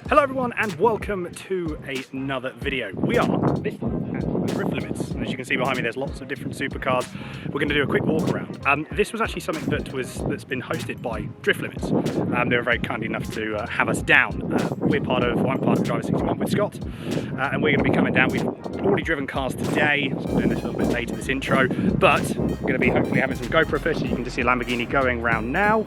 Hello everyone and welcome to another video. We are this time at Driftlimits, and as you can see behind me there's lots of different supercars. We're going to do a quick walk around. This was actually something that's been hosted by Driftlimits. They were very kind enough to have us down. I'm part of Driver 61 with Scott, and we're going to be coming down. We've already driven cars today, so I'm doing this a little bit later, this intro, but we're going to be hopefully having some GoPro footage. You can just see a Lamborghini going around now.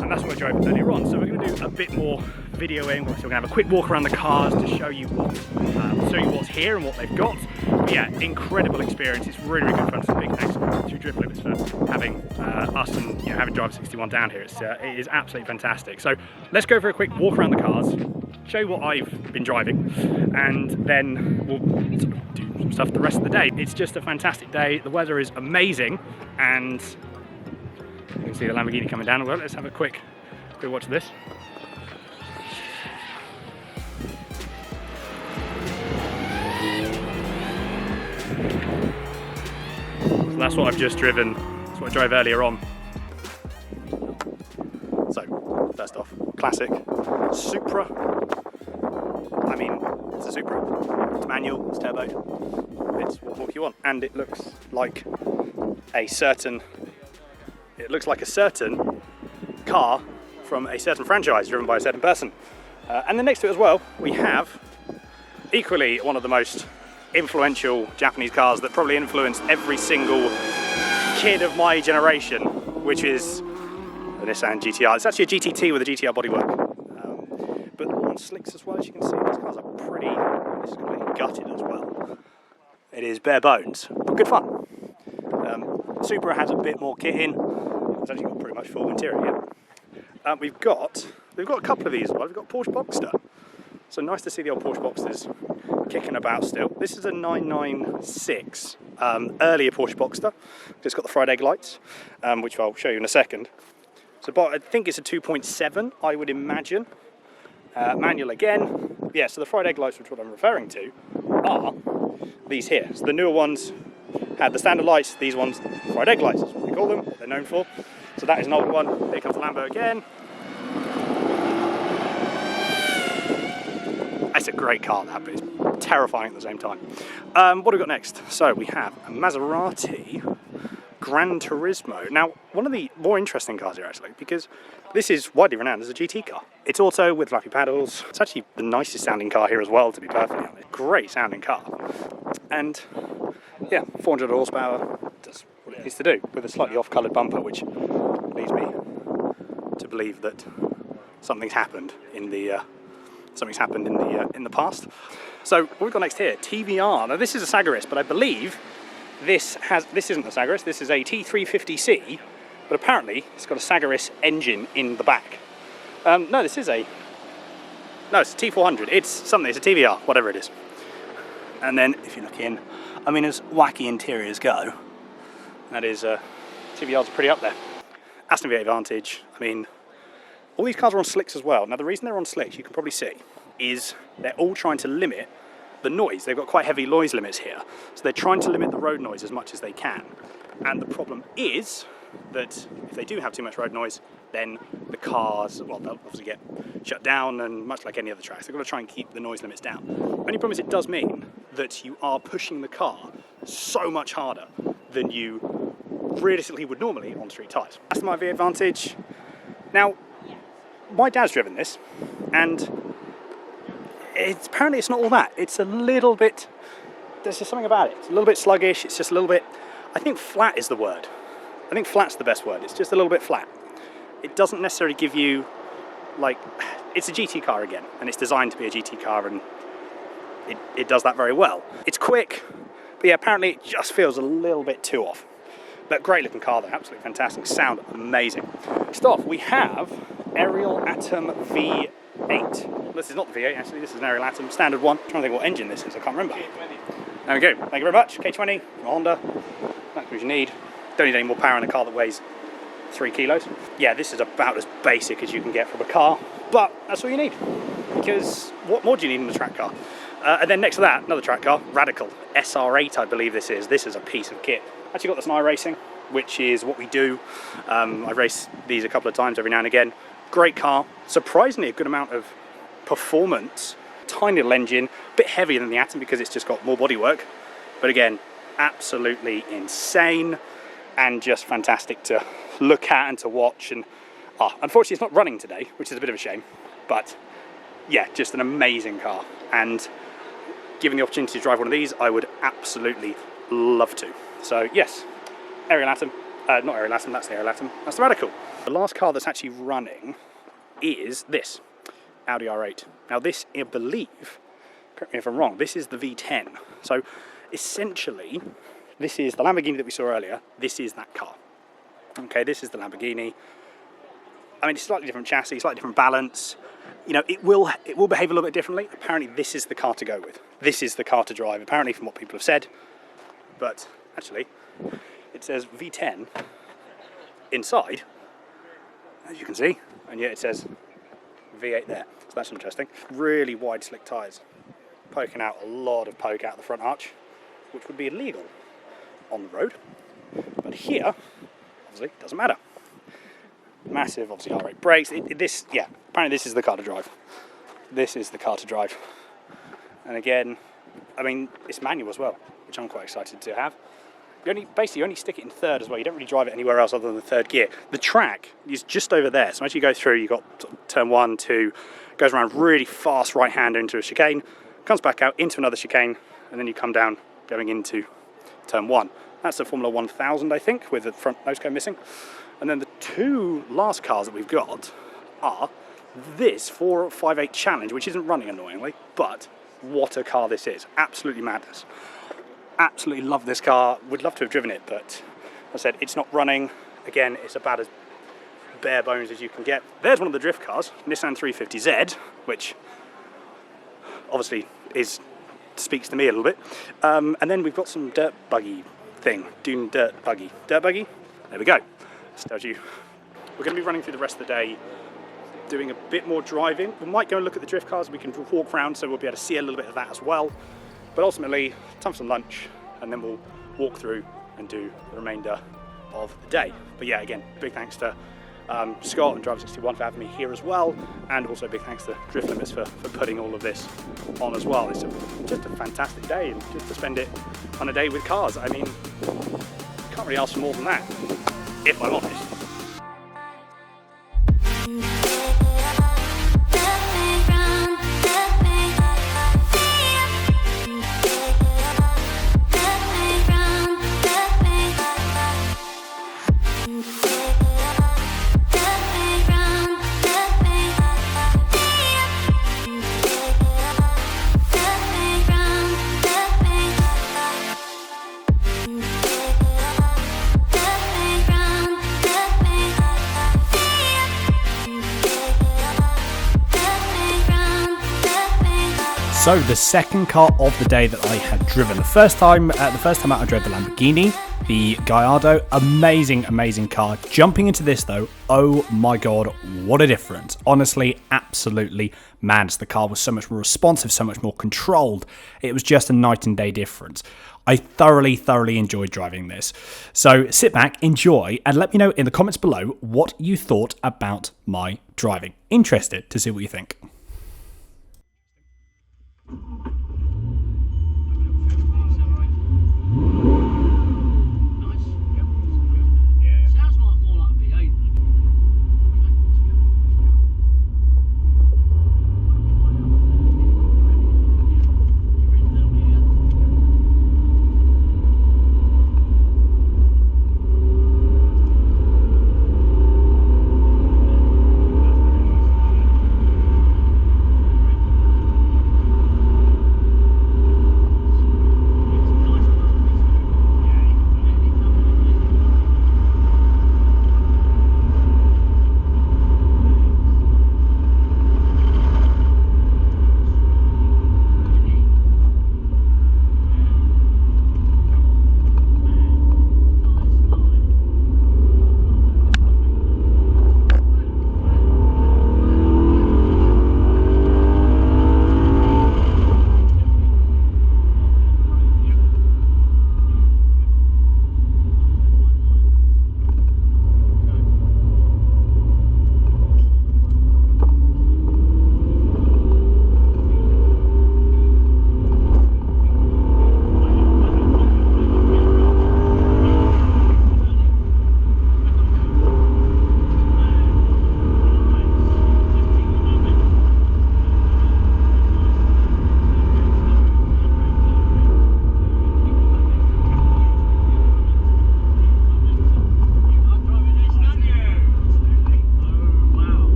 And that's what I drove earlier on. So we're going to do a bit more videoing. So we're going to have a quick walk around the cars to show you what's here and what they've got. But yeah, incredible experience. It's really, really good fun. So big thanks to Driftlimits for having us and having Driver 61 down here. It is absolutely fantastic. So let's go for a quick walk around the cars, show you what I've been driving, and then we'll do some stuff the rest of the day. It's just a fantastic day. The weather is amazing, and you can see the Lamborghini coming down. Well, let's have a quick watch of this. So that's what I've just driven. That's what I drove earlier on. So, first off, classic Supra. I mean, it's a Supra. It's manual, it's turbo. It's what more you want. And it looks like a certain car from a certain franchise driven by a certain person. And then next to it as well, we have equally one of the most influential Japanese cars that probably influenced every single kid of my generation, which is the Nissan GTR. It's actually a GTT with a GTR bodywork. But on slicks as well, as you can see, these cars are pretty, this is completely gutted as well. It is bare bones, but good fun. Supra has a bit more kit in. It's actually got pretty much full interior. We've got a couple of these as well. We've got Porsche Boxster. So nice to see the old Porsche Boxsters kicking about still. This is a 996 earlier Porsche Boxster. It's got the fried egg lights, which I'll show you in a second. So I think it's a 2.7, I would imagine. Manual again. Yeah, so the fried egg lights, which is what I'm referring to, are these here. So the newer ones had the standard lights, these ones fried egg lights, that's what we call them, what they're known for. So that is an older one. Here comes the Lambo again. It's a great car, that, but it's terrifying at the same time. What have we got next? So we have a Maserati Gran Turismo. Now, one of the more interesting cars here actually, because this is widely renowned as a GT car. It's auto with flappy paddles. It's actually the nicest sounding car here as well, to be perfectly honest. Great sounding car. And yeah, 400 horsepower, does what it needs to do, with a slightly off-coloured bumper, which leads me to believe that something's happened in the past. So what we've got next here, TVR. Now this is a Sagaris, but I believe this isn't a Sagaris. This is a T350C, but apparently it's got a Sagaris engine in the back. No, it's a T400. It's a TVR, whatever it is. And then if you look in, I mean, as wacky interiors go, that is, TVRs are pretty up there. Aston V8 Vantage, I mean, all these cars are on slicks as well. Now the reason they're on slicks, you can probably see, is they're all trying to limit the noise. They've got quite heavy noise limits here. So they're trying to limit the road noise as much as they can. And the problem is that if they do have too much road noise, then the cars, well, they'll obviously get shut down, and much like any other tracks, they've got to try and keep the noise limits down. Only problem is it does mean that you are pushing the car so much harder than you realistically would normally on street tyres. That's my V8 Vantage. Now, my dad's driven this, and apparently it's not all that. It's a little bit, there's just something about it. It's a little bit sluggish, it's just a little bit, I think flat is the word. I think flat's the best word. It's just a little bit flat. It doesn't necessarily give you, like, it's a GT car again, and it's designed to be a GT car, and it does that very well. It's quick, but yeah, apparently it just feels a little bit too off. But great looking car though, absolutely fantastic, sound amazing. Next off, we have Ariel Atom V8. This is not the V8 actually, this is an Ariel Atom, standard one. I'm trying to think what engine this is, I can't remember. There we go, thank you very much. K20, Honda, that's what you need. Don't need any more power in a car that weighs 3 kilos. Yeah, this is about as basic as you can get from a car, but that's all you need. Because what more do you need in a track car? And then next to that, another track car, Radical SR8, I believe this is. This is a piece of kit. Actually got this in iRacing, which is what we do. I've raced these a couple of times every now and again. Great car, surprisingly a good amount of performance, tiny little engine, a bit heavier than the Atom because it's just got more bodywork, but again, absolutely insane and just fantastic to look at and to watch. And unfortunately it's not running today, which is a bit of a shame, but yeah, just an amazing car, and given the opportunity to drive one of these, I would absolutely love to. So yes, Aerial Atom, not Aerial Atom, that's the Aerial Atom, that's the Radical. The last car that's actually running is this, Audi R8. Now this, I believe, correct me if I'm wrong, this is the V10. So essentially, this is the Lamborghini that we saw earlier, this is that car. Okay, this is the Lamborghini. I mean, it's slightly different chassis, slightly different balance. You know, it will behave a little bit differently. Apparently this is the car to go with. This is the car to drive, apparently from what people have said. But actually, it says V10 inside, as you can see, and yet it says V8 there. So that's interesting. Really wide slick tyres, poking out a lot of poke out the front arch, which would be illegal on the road. But here, obviously, it doesn't matter. Massive, obviously, R8 brakes. Yeah, apparently this is the car to drive. This is the car to drive. And again, I mean, it's manual as well, which I'm quite excited to have. You only stick it in third as well. You don't really drive it anywhere else other than the third gear. The track is just over there. So as you go through, you've got turn 1, 2, goes around really fast right-hander into a chicane, comes back out into another chicane, and then you come down going into turn 1. That's the Formula 1000, I think, with the front nose cone missing. And then the two last cars that we've got are this 458 Challenge, which isn't running annoyingly, but what a car this is. Absolutely madness. Absolutely love this car. Would love to have driven it, but as I said, it's not running. Again, it's about as bare bones as you can get. There's one of the drift cars, Nissan 350Z, which obviously speaks to me a little bit. And then we've got some dirt buggy thing, Dune dirt buggy. Dirt buggy? There we go. This tells you we're going to be running through the rest of the day, doing a bit more driving. We might go and look at the drift cars. We can walk around, so we'll be able to see a little bit of that as well. But ultimately, time for some lunch, and then we'll walk through and do the remainder of the day. But yeah, again, big thanks to Scott and Driver61 for having me here as well, and also big thanks to Driftlimits for putting all of this on as well. It's just a fantastic day, and just to spend it on a day with cars. I mean, can't really ask for more than that, if I'm honest. So the second car of the day that I had driven, the first time out I drove the Lamborghini, the Gallardo, amazing car. Jumping into this though, oh my god, what a difference. Honestly, absolutely mad. The car was so much more responsive, so much more controlled. It was just a night and day difference. I thoroughly enjoyed driving this. So sit back, enjoy, and let me know in the comments below what you thought about my driving. Interested to see what you think.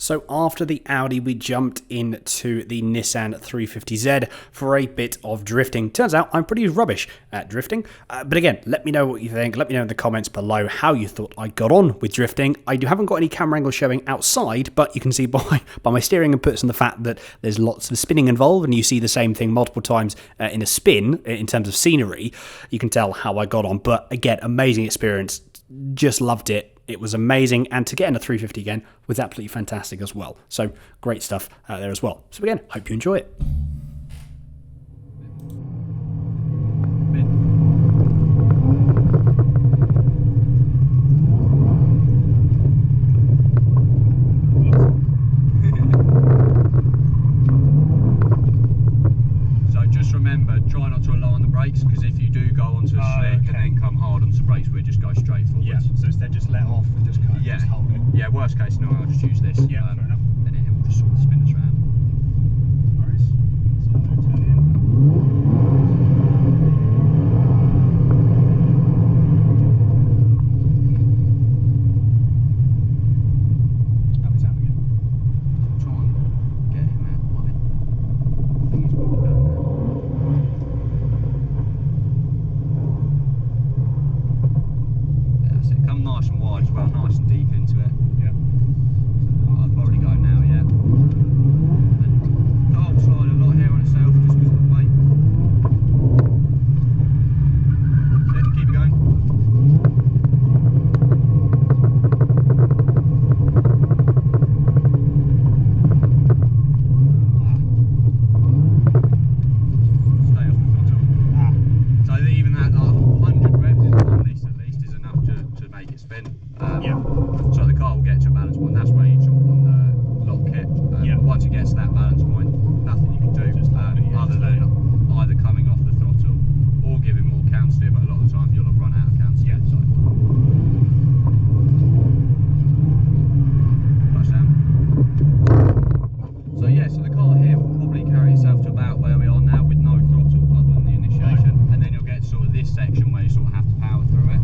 So after the Audi, we jumped into the Nissan 350Z for a bit of drifting. Turns out I'm pretty rubbish at drifting. But again, let me know what you think. Let me know in the comments below how you thought I got on with drifting. I haven't got any camera angles showing outside, but you can see by my steering inputs and the fact that there's lots of spinning involved, and you see the same thing multiple times in a spin in terms of scenery. You can tell how I got on. But again, amazing experience. Just loved it. It was amazing, and to get in a 350 again was absolutely fantastic as well. So great stuff there as well. So again, hope you enjoy it. So just remember, try not to rely on the brakes, because if you do go onto a slick and then come hard onto brakes, we'll just go straight forward. Yeah, so instead just let off and just kind of just hold it. Yeah, worst case scenario, I'll just use this. Yeah, fair enough. And it will just sort of spin us around. Nice. So turn in. How is that again? Try and get him out wide. I think he's probably going now. Yeah, that's it. Come nice and wide as well, nice and deep into it. Yeah. I'll probably go now, yeah. And car will slide a lot here on itself just because of the weight. That's it, keep it going. Stay off the throttle. So even that 100 revs on this at least is enough to make it spin. Yeah. So the car will get to a balance point. That's where you sort of want the lock kit. Yeah. Once it gets to that balance point, nothing you can do other than either coming off the throttle or giving more counter steer. But a lot of the time you'll have run out of counter steer. So flash down. So yeah, so the car here will probably carry itself to about where we are now with no throttle other than the initiation, and then you'll get to sort of this section where you sort of have to power through it.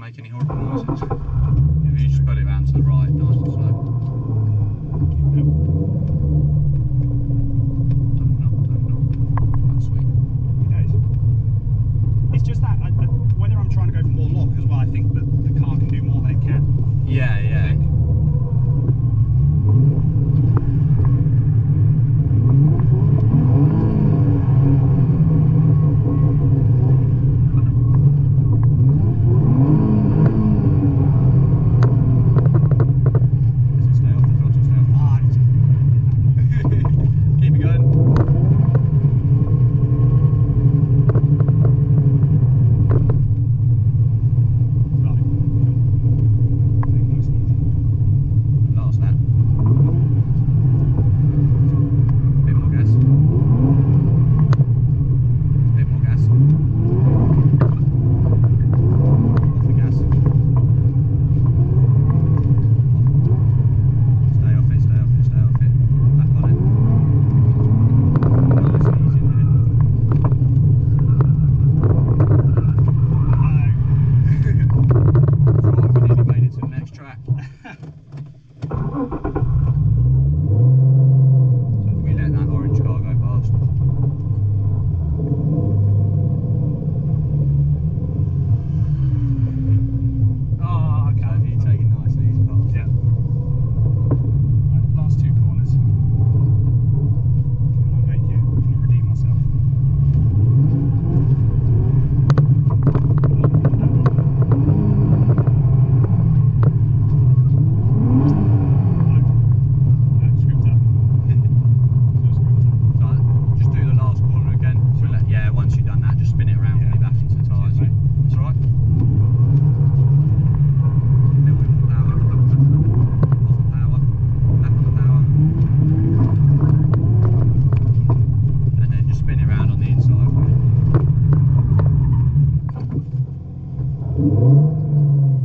make any horrible noises. If you just put it round to the right, nice and slow. Don't knock. That's sweet. It's just that whether I'm trying to go for more lock as well, I think that the car can do more than it can. Yeah, yeah.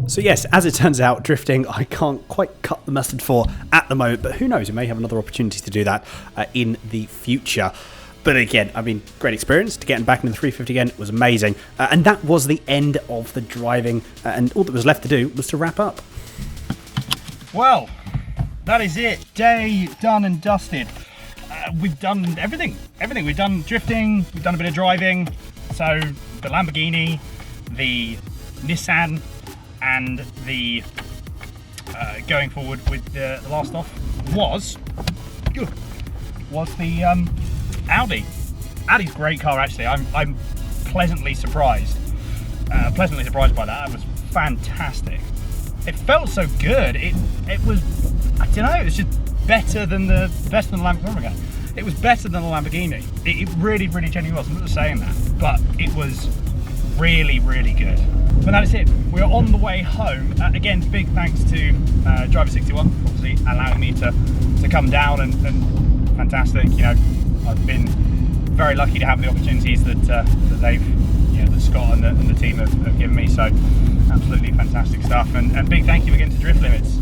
So yes, as it turns out, drifting I can't quite cut the mustard for at the moment, but who knows, we may have another opportunity to do that in the future. But again, I mean, great experience. To getting back into the 350 again was amazing. And that was the end of the driving, and all that was left to do was to wrap up. Well, that is it. Day done and dusted. We've done everything. We've done drifting, we've done a bit of driving. So the Lamborghini, the Nissan, and the going forward with the last off was the Audi. Audi's a great car, actually. I'm pleasantly surprised. Pleasantly surprised by that. That was fantastic. It felt so good. It was, I don't know, it was just better than the Lamborghini. It was better than the Lamborghini. It really, really genuinely was. I'm not saying that, but it was really, really good. But that is it. We're on the way home. Again, big thanks to Driver61 for obviously allowing me to come down and fantastic. You know, I've been very lucky to have the opportunities that they've, you know, that Scott and the team have given me. So absolutely fantastic stuff. And big thank you again to Driftlimits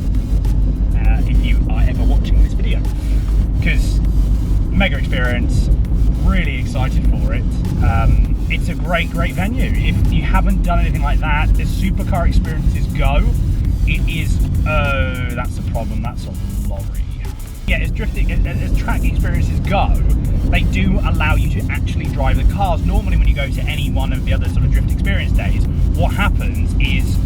if you are ever watching this video, because mega experience. Really excited for it. It's a great venue. If you haven't done anything like that, the Supercar experiences go. It is, oh, that's the problem, that's a lorry. Yeah, as track experiences go, they do allow you to actually drive the cars. Normally when you go to any one of the other sort of drift experience days, what happens is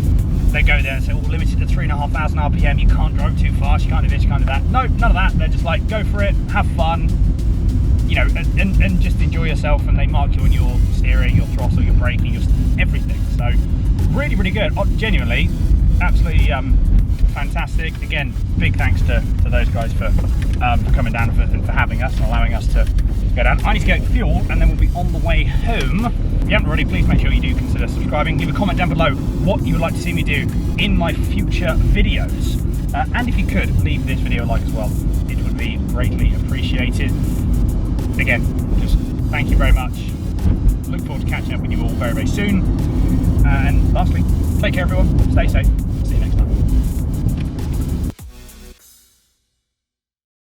they go there and say, well, limited to 3,500 RPM, you can't drive too fast, you can't do this, you can't do that. No, none of that. They're just like, go for it, have fun, you know, and just enjoy yourself, and they mark you on your steering, your throttle, your braking, your everything. So really, really good. Genuinely, absolutely fantastic. Again, big thanks to those guys for coming down and for having us and allowing us to go down. I need to get fuel, and then we'll be on the way home. If you haven't already, please make sure you do consider subscribing. Leave a comment down below what you would like to see me do in my future videos. And if you could, leave this video a like as well. It would be greatly appreciated. Again, just thank you very much. Look forward to catching up with you all very, very soon. And lastly, take care everyone, stay safe.